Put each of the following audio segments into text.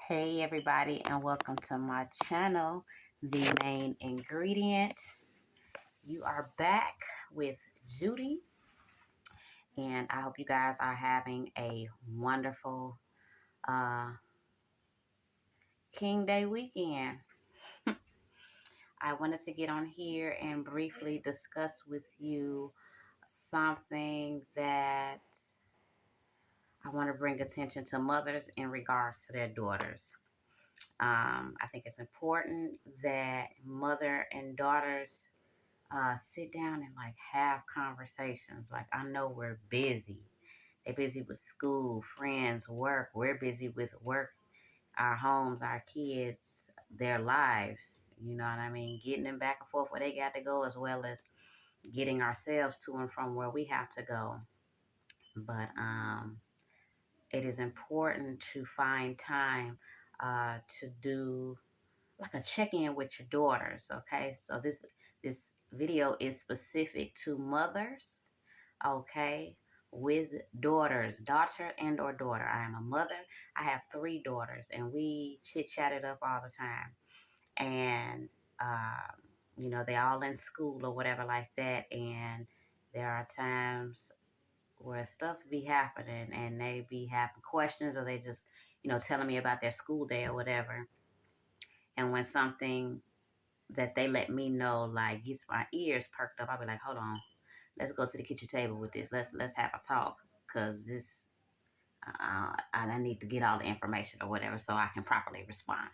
Hey everybody, and welcome to my channel, The Main Ingredient. You are back with Judy, and I hope you guys are having a wonderful King Day weekend. I wanted to get on here and briefly discuss with you something that I want to bring attention to mothers in regards to their daughters. I think it's important that mother and daughters sit down and like have conversations. Like, I know we're busy. They're busy with school, friends, work. We're busy with work, our homes, our kids, their lives. You know what I mean? Getting them back and forth where they got to go, as well as getting ourselves to and from where we have to go. But it is important to find time to do like a check-in with your daughters. Okay, so this video is specific to mothers, okay, with daughters, daughter and or daughter. I am a mother. I have 3 daughters, and we chit-chat it up all the time. And they all in school or whatever like that, and there are times where stuff be happening and they be having questions, or they just telling me about their school day or whatever. And when something that they let me know like gets my ears perked up, I'll be like, hold on, let's go to the kitchen table with this. Let's have a talk, because this I need to get all the information or whatever so I can properly respond.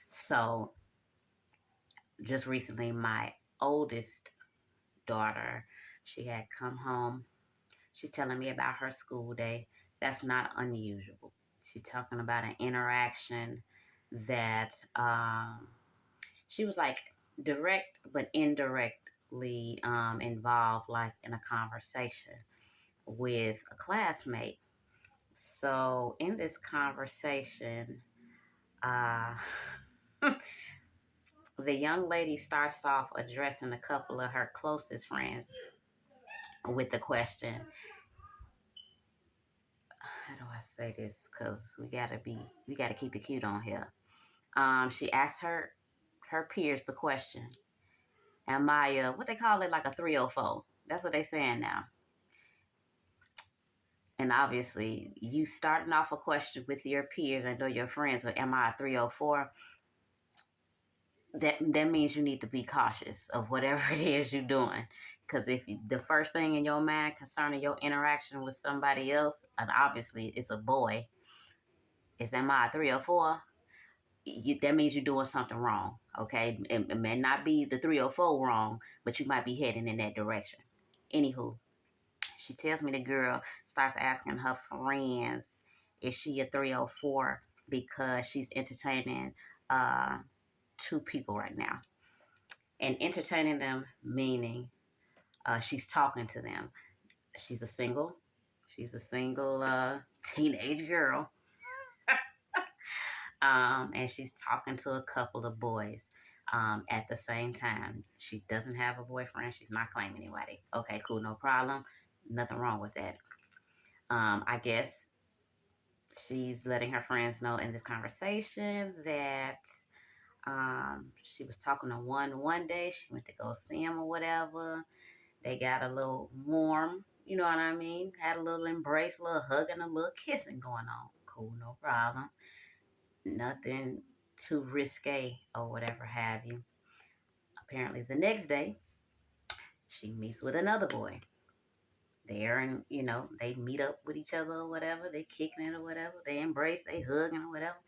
So just recently, my oldest daughter, she had come home. She's telling me about her school day. That's not unusual. She's talking about an interaction that she was like direct but indirectly involved, like in a conversation with a classmate. So in this conversation, uh, the young lady starts off addressing a couple of her closest friends with the question, how do I say this? Because we gotta keep it cute on here. She asked her peers the question, am I what they call it, like a 304? That's what they saying now. And obviously, you starting off a question with your peers and or your friends with, am I a 304? That means you need to be cautious of whatever it is you're doing. Because if the first thing in your mind concerning your interaction with somebody else, and obviously it's a boy, is, am I a 304? That means you're doing something wrong, okay? It may not be the 304 wrong, but you might be heading in that direction. Anywho, she tells me the girl starts asking her friends, is she a 304, because she's entertaining 2 people right now. And entertaining them meaning she's talking to them. She's a single teenage girl. And she's talking to a couple of boys at the same time. She doesn't have a boyfriend. She's not claiming anybody. Okay, cool, no problem. Nothing wrong with that. I guess she's letting her friends know in this conversation that she was talking to one day. She went to go see him or whatever. They got a little warm, you know what I mean? Had a little embrace, a little hugging, a little kissing going on. Cool, no problem. Nothing too risque or whatever have you. Apparently the next day, she meets with another boy. There, and they meet up with each other or whatever. They kicking it or whatever. They embrace, they hugging or whatever.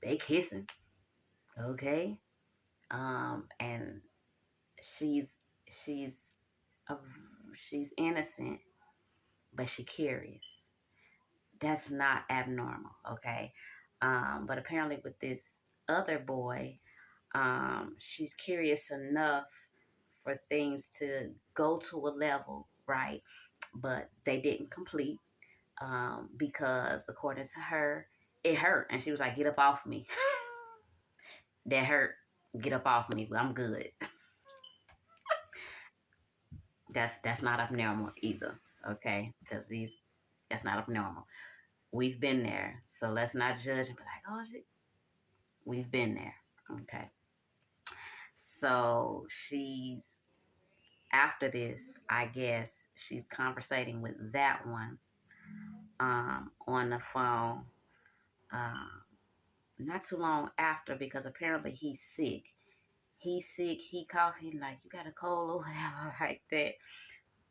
They kissing. Okay. And she's she's a, she's innocent, but she curious. That's not abnormal, okay? But apparently with this other boy, she's curious enough for things to go to a level, right? But they didn't complete because, according to her, it hurt. And she was like, get up off me. That hurt. Get up off me. I'm good. That's not abnormal either, okay? Because that's not abnormal. we've been there. So let's not judge and be like, oh, we've been there. Okay. So after this, I guess she's conversating with that one on the phone. Um, Not too long after, because apparently he's sick. He's sick, he coughing like you got a cold or whatever like that.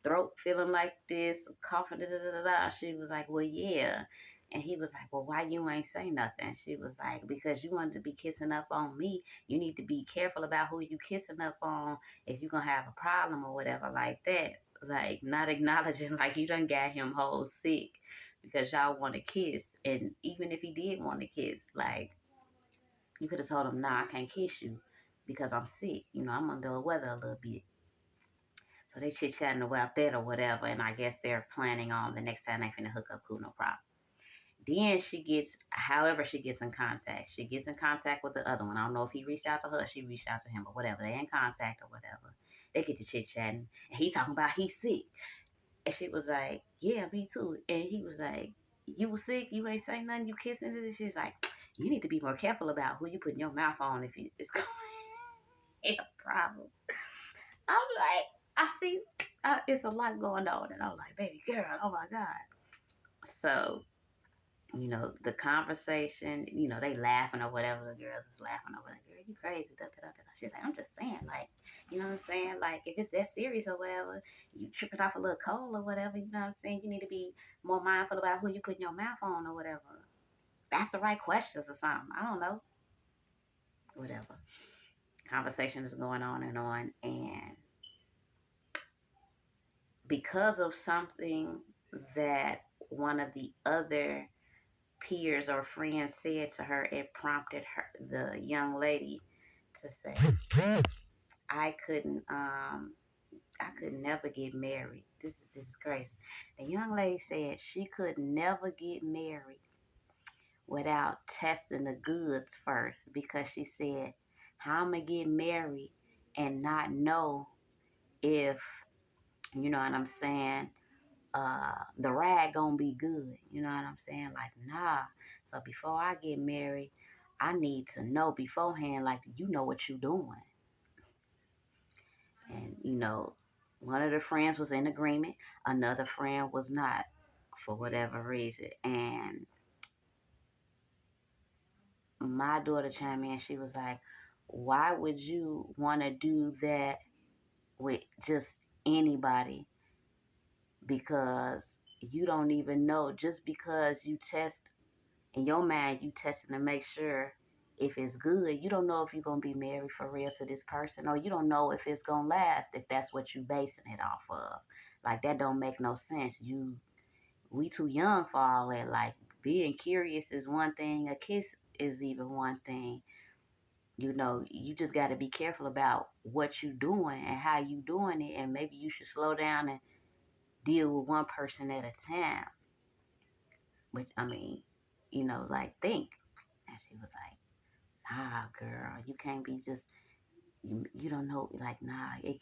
Throat feeling like this, coughing, da da da da. She was like, well, yeah. And he was like, well, why you ain't say nothing? She was like, because you wanted to be kissing up on me. You need to be careful about who you kissing up on if you're going to have a problem or whatever like that. Like, not acknowledging like you done got him whole sick because y'all want to kiss. And even if he did want to kiss, like, you could have told him, nah, I can't kiss you because I'm sick. You know, I'm under the weather a little bit. So they chit-chatting about that or whatever, and I guess they're planning on the next time they finna hook up, cool, no problem. Then however she gets in contact. She gets in contact with the other one. I don't know if he reached out to her, she reached out to him, but whatever. They in contact or whatever. They get to chit-chatting, and he's talking about he's sick. And she was like, yeah, me too. And he was like, you was sick? You ain't saying nothing? You kissing it? And she's like, you need to be more careful about who you putting your mouth on if it's going to be a problem. I'm like, I see, it's a lot going on. And I'm like, baby girl, oh my God. So, the conversation, they laughing or whatever. The girls is laughing or whatever. Girl, you crazy. Da, da, da, da. She's like, I'm just saying, like, you know what I'm saying? Like, if it's that serious or whatever, you tripping off a little cold or whatever, you know what I'm saying? You need to be more mindful about who you putting your mouth on or whatever. That's the right questions or something. I don't know. Whatever. Conversation is going on. And because of something that one of the other peers or friends said to her, it prompted the young lady, to say, I couldn't I could never get married. This is crazy. The young lady said she could never get married without testing the goods first, because she said, how am I get married and not know if, you know what I'm saying, the rag gonna be good. You know what I'm saying? Like, nah. So before I get married, I need to know beforehand, like, you know what you doing. And, one of the friends was in agreement. Another friend was not, for whatever reason. And my daughter chimed in. She was like, why would you want to do that with just anybody? Because you don't even know. Just because you test in your mind, you testing to make sure if it's good. You don't know if you're going to be married for real to this person, or you don't know if it's going to last, if that's what you basing it off of. Like, that don't make no sense. We too young for all that. Like, being curious is one thing. A kiss is even one thing. You just got to be careful about what you doing and how you doing it. And maybe you should slow down and deal with one person at a time. But, I mean, like, think. And she was like, nah, girl, you can't be just, you don't know, like, nah, I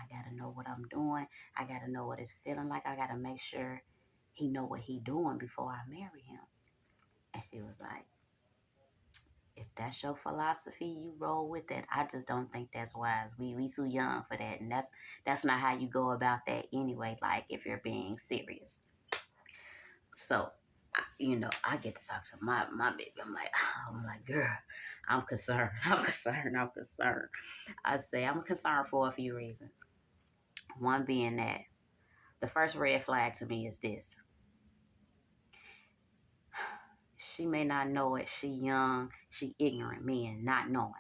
gotta know what I'm doing. I gotta know what it's feeling like. I gotta make sure he know what he doing before I marry him. And she was like, if that's your philosophy, you roll with it. I just don't think that's wise. We too young for that. And that's not how you go about that anyway, like, if you're being serious. So, I get to talk to my baby. I'm like, girl, I'm concerned. I'm concerned. I'm concerned. I say I'm concerned for a few reasons. One being that the first red flag to me is this. She may not know it. She young. She ignorant. Meaning not knowing.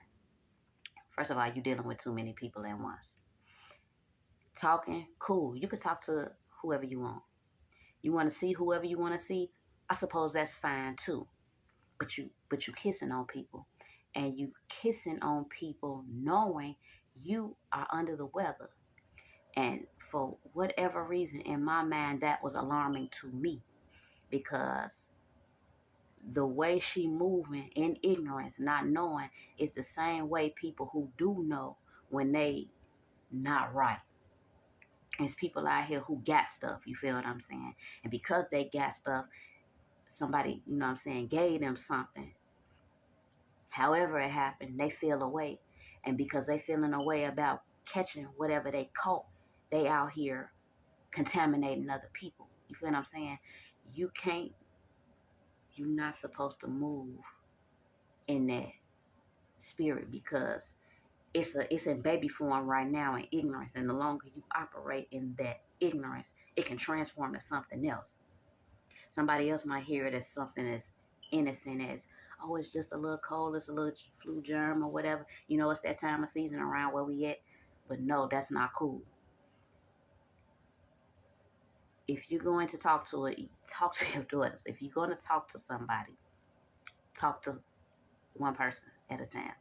First of all, you're dealing with too many people at once. Talking, cool. You can talk to whoever you want. You want to see whoever you want to see. I suppose that's fine too. But you kissing on people, and you kissing on people knowing you are under the weather. And for whatever reason, in my mind, that was alarming to me, because the way she moving in ignorance, not knowing, is the same way people who do know when they not right. It's people out here who got stuff, you feel what I'm saying? And because they got stuff, somebody, you know what I'm saying, gave them something. However it happened, they feel a way. And because they feeling a way about catching whatever they caught, they out here contaminating other people. You feel what I'm saying? You can't, you're not supposed to move in that spirit because it's in baby form right now in ignorance. And the longer you operate in that ignorance, it can transform to something else. Somebody else might hear it as something as innocent as, oh, it's just a little cold, it's a little flu germ or whatever. You know, it's that time of season around where we at. But no, that's not cool. If you're going to talk to it, talk to your daughters. If you're going to talk to somebody, talk to one person at a time.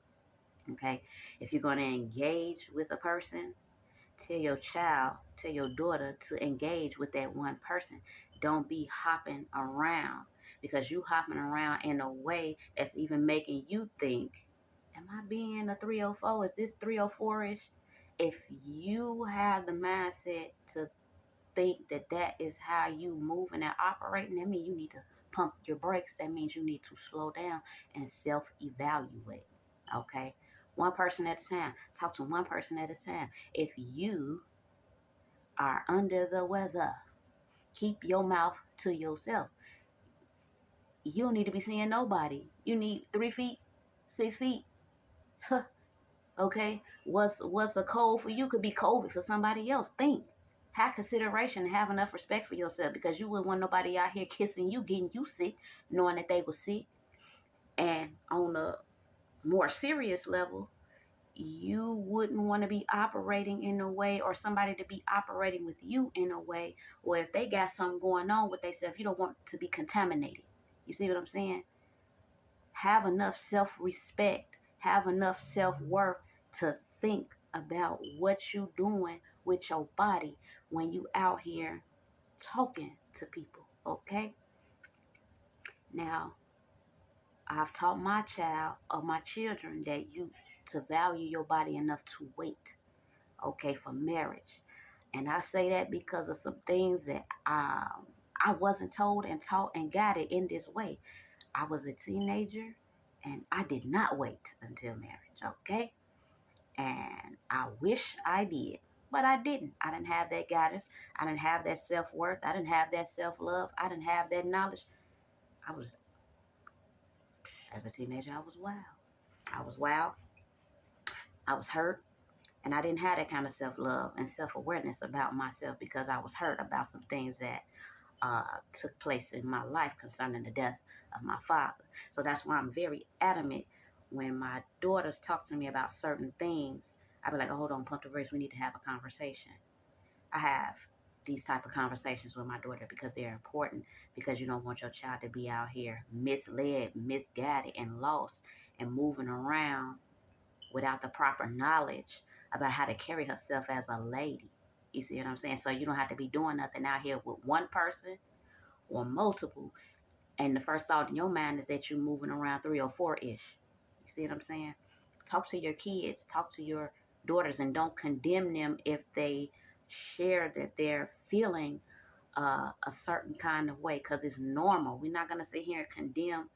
Okay? If you're going to engage with a person, tell your child, tell your daughter to engage with that one person. Don't be hopping around because you hopping around in a way that's even making you think, am I being a 304? Is this 304-ish? If you have the mindset to think that that is how you moving and operating, that means you need to pump your brakes. That means you need to slow down and self-evaluate. Okay? One person at a time. Talk to one person at a time. If you are under the weather, keep your mouth to yourself. You don't need to be seeing nobody. You need 3 feet, 6 feet. Okay? What's a cold for you could be COVID for somebody else. Think. Have consideration and have enough respect for yourself because you wouldn't want nobody out here kissing you, getting you sick, knowing that they were sick. And on a more serious level, you wouldn't want to be operating in a way or somebody to be operating with you in a way, or if they got something going on with themselves, you don't want to be contaminated. You see what I'm saying? Have enough self-respect, have enough self-worth to think about what you're doing with your body when you out here talking to people, okay? Now, I've taught my child or my children that you to value your body enough to wait, okay, for marriage. And I say that because of some things that I wasn't told and taught and guided in this way. I was a teenager and I did not wait until marriage, okay? And I wish I did, but I didn't. I didn't have that guidance. I didn't have that self-worth. I didn't have that self-love. I didn't have that knowledge. I was, as a teenager, I was wild. I was wild. I was hurt. And I didn't have that kind of self-love and self-awareness about myself because I was hurt about some things that took place in my life concerning the death of my father. So that's why I'm very adamant when my daughters talk to me about certain things. I be like, oh, hold on, pump the brakes. We need to have a conversation. I have these type of conversations with my daughter because they're important, because you don't want your child to be out here misled, misguided, and lost and moving around without the proper knowledge about how to carry herself as a lady. You see what I'm saying? So you don't have to be doing nothing out here with one person or multiple. And the first thought in your mind is that you're moving around 3 or 4-ish. You see what I'm saying? Talk to your kids, talk to your daughters, and don't condemn them if they share that they're feeling a certain kind of way, because it's normal. We're not going to sit here and condemn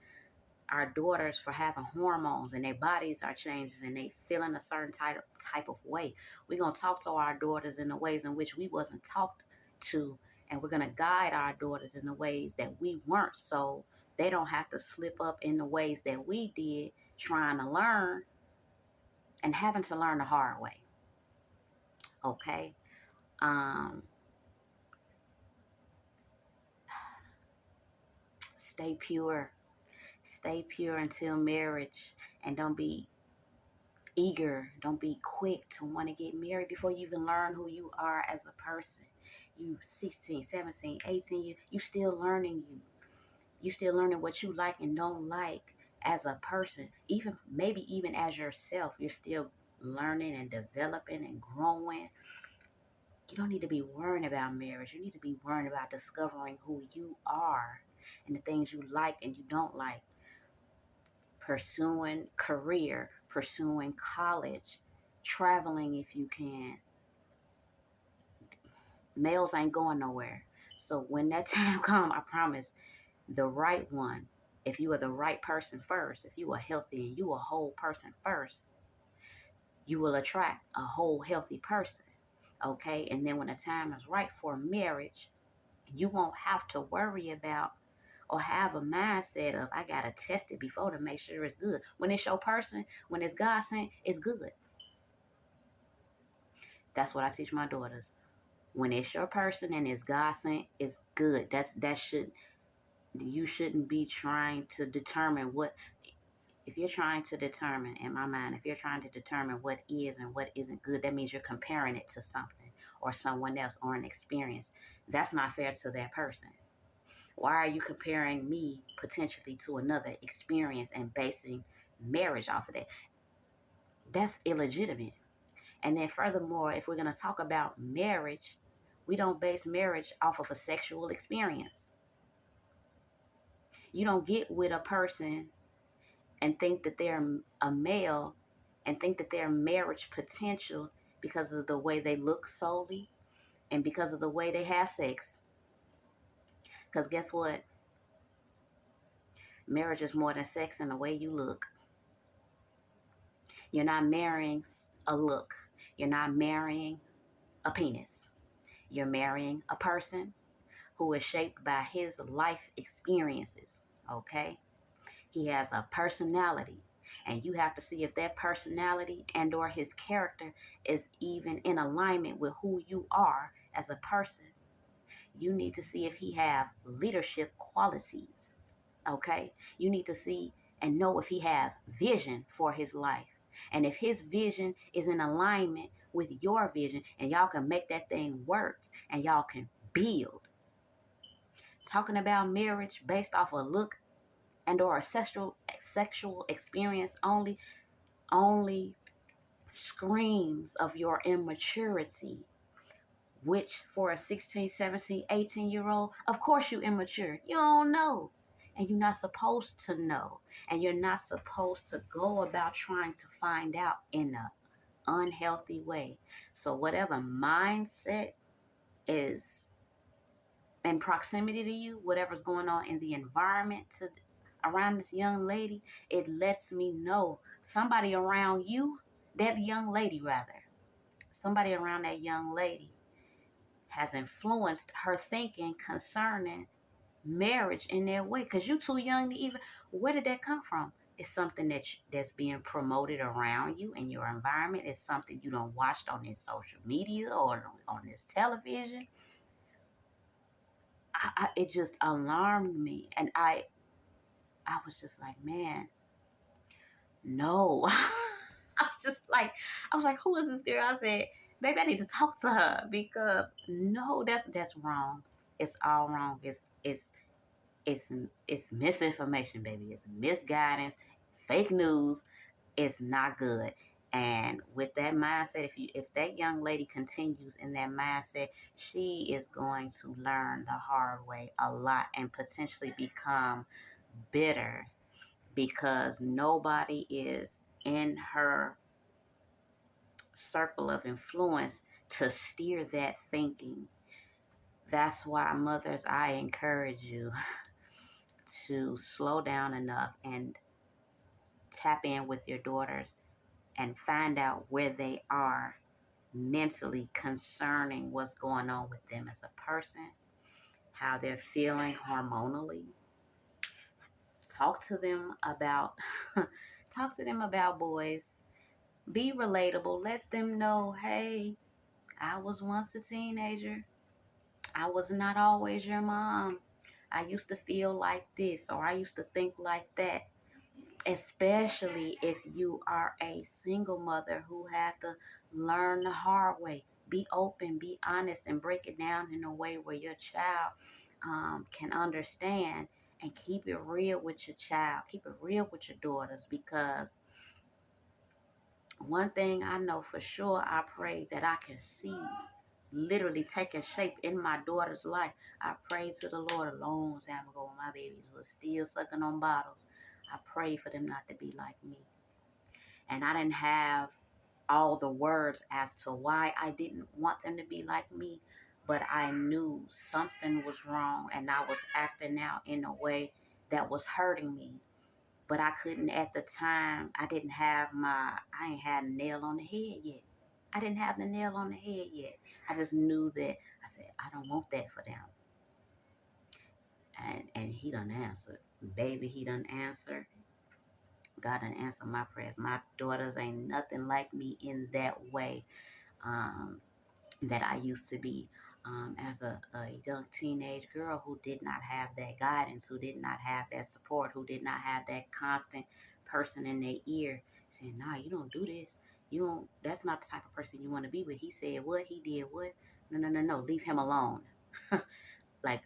our daughters for having hormones and their bodies are changing and they feeling a certain type of way. We're going to talk to our daughters in the ways in which we wasn't talked to, and we're going to guide our daughters in the ways that we weren't, so they don't have to slip up in the ways that we did, trying to learn and having to learn the hard way. Okay? um Stay pure. Stay pure until marriage, and don't be eager. Don't be quick to want to get married before you even learn who you are as a person. You 16, 17, 18, you still learning you. You still learning what you like and don't like as a person. Even maybe even as yourself, you're still learning and developing and growing. You don't need to be worrying about marriage. You need to be worrying about discovering who you are and the things you like and you don't like. Pursuing career, pursuing college, traveling if you can. Males ain't going nowhere. So when that time comes, I promise, the right one, if you are the right person first, if you are healthy and you a whole person first, you will attract a whole healthy person. Okay. And then when the time is right for marriage, you won't have to worry about or have a mindset of I gotta test it before to make sure it's good. When it's your person, when it's God sent, it's good. That's what I teach my daughters. When it's your person and it's God sent, it's good. That should you shouldn't be trying to determine what if you're trying to determine in my mind, if you're trying to determine what is and what isn't good, that means you're comparing it to something or someone else or an experience. That's not fair to that person. Why are you comparing me potentially to another experience and basing marriage off of that? That's illegitimate. And then furthermore, if we're going to talk about marriage, we don't base marriage off of a sexual experience. You don't get with a person and think that they're a male and think that they're marriage potential because of the way they look solely and because of the way they have sex. Because guess what? Marriage is more than sex and the way you look. You're not marrying a look. You're not marrying a penis. You're marrying a person who is shaped by his life experiences. Okay? He has a personality. And you have to see if that personality and or his character is even in alignment with who you are as a person. You need to see if he have leadership qualities. Okay? You need to see and know if he have vision for his life. And if his vision is in alignment with your vision and y'all can make that thing work and y'all can build. Talking about marriage based off a look and or a sexual experience only screams of your immaturity, which for a 16, 17, 18-year-old, of course you immature. You don't know. And you're not supposed to know. And you're not supposed to go about trying to find out in an unhealthy way. So whatever mindset is in proximity to you, whatever's going on in the environment around this young lady, it lets me know somebody around you, that young lady rather, somebody around that young lady has influenced her thinking concerning marriage in that way. Because you're too young to even, where did that come from? It's something that's being promoted around you in your environment. It's something you don't watched on this social media or on this television. It just alarmed me, and I was just like, man, no. I was like, who is this girl? I said, maybe I need to talk to her because no, that's wrong. It's all wrong. It's it's misinformation, baby. It's misguidance, fake news. It's not good. And with that mindset, if that young lady continues in that mindset, she is going to learn the hard way a lot and potentially become bitter because nobody is in her circle of influence to steer that thinking. That's why, mothers, I encourage you to slow down enough and tap in with your daughters and find out where they are mentally concerning what's going on with them as a person, how they're feeling hormonally. Talk to them about talk to them about boys. Be relatable. Let them know, hey, I was once a teenager. I was not always your mom. I used to feel like this or I used to think like that. Especially if you are a single mother who had to learn the hard way. Be open, be honest, and break it down in a way where your child can understand and keep it real with your child. Keep it real with your daughters because one thing I know for sure, I pray that I can see literally taking shape in my daughter's life. I prayed to the Lord a long time ago when my babies were still sucking on bottles. I prayed for them not to be like me. And I didn't have all the words as to why I didn't want them to be like me. but I knew something was wrong and I was acting out in a way that was hurting me. But I couldn't at the time. I ain't had a nail on the head yet. I didn't have the nail on the head yet. I just knew that. I said, I don't want that for them. And he done answered. Baby, he done answered. God done answered my prayers. My daughters ain't nothing like me in that way. That I used to be as a young teenage girl who did not have that guidance, who did not have that support, who did not have that constant person in their ear saying, nah, you don't do this. You don't, that's not the type of person you want to be with. He said what? He did what? No, no, no, no. Leave him alone. Like,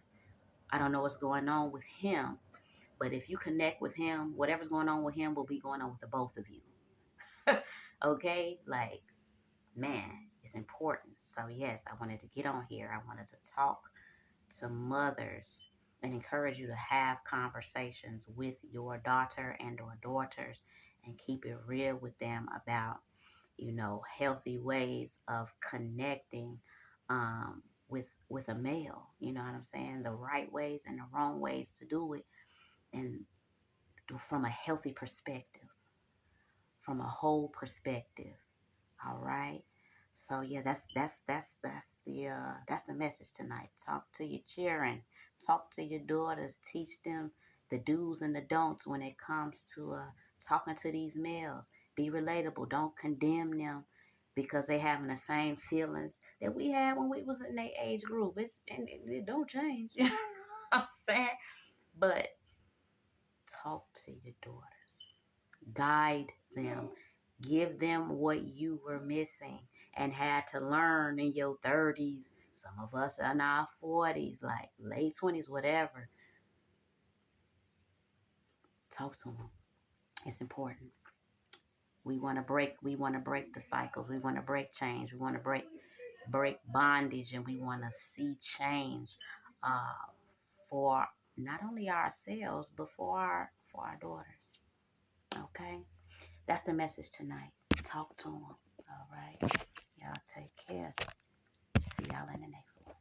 I don't know what's going on with him, but if you connect with him, whatever's going on with him will be going on with the both of you. Okay? Like, man, it's important. So, yes, I wanted to get on here. I wanted to talk to mothers and encourage you to have conversations with your daughter and or daughters and keep it real with them about, healthy ways of connecting with a male. You know what I'm saying? The right ways and the wrong ways to do it, and from a healthy perspective, from a whole perspective. All right. So yeah, that's the message tonight. Talk to your children, talk to your daughters, teach them the do's and the don'ts when it comes to talking to these males. Be relatable. Don't condemn them because they having the same feelings that we had when we was in their age group. It don't change. You know what I'm saying? But talk to your daughters. Guide them, give them what you were missing and had to learn in your 30s. Some of us are in our 40s, like late 20s, whatever. Talk to them. It's important. We want to break the cycles. We want to break change. We want to break bondage, and we want to see change for not only ourselves but for our daughters. Okay? That's the message tonight. Talk to them. All right. Y'all take care. See y'all in the next one.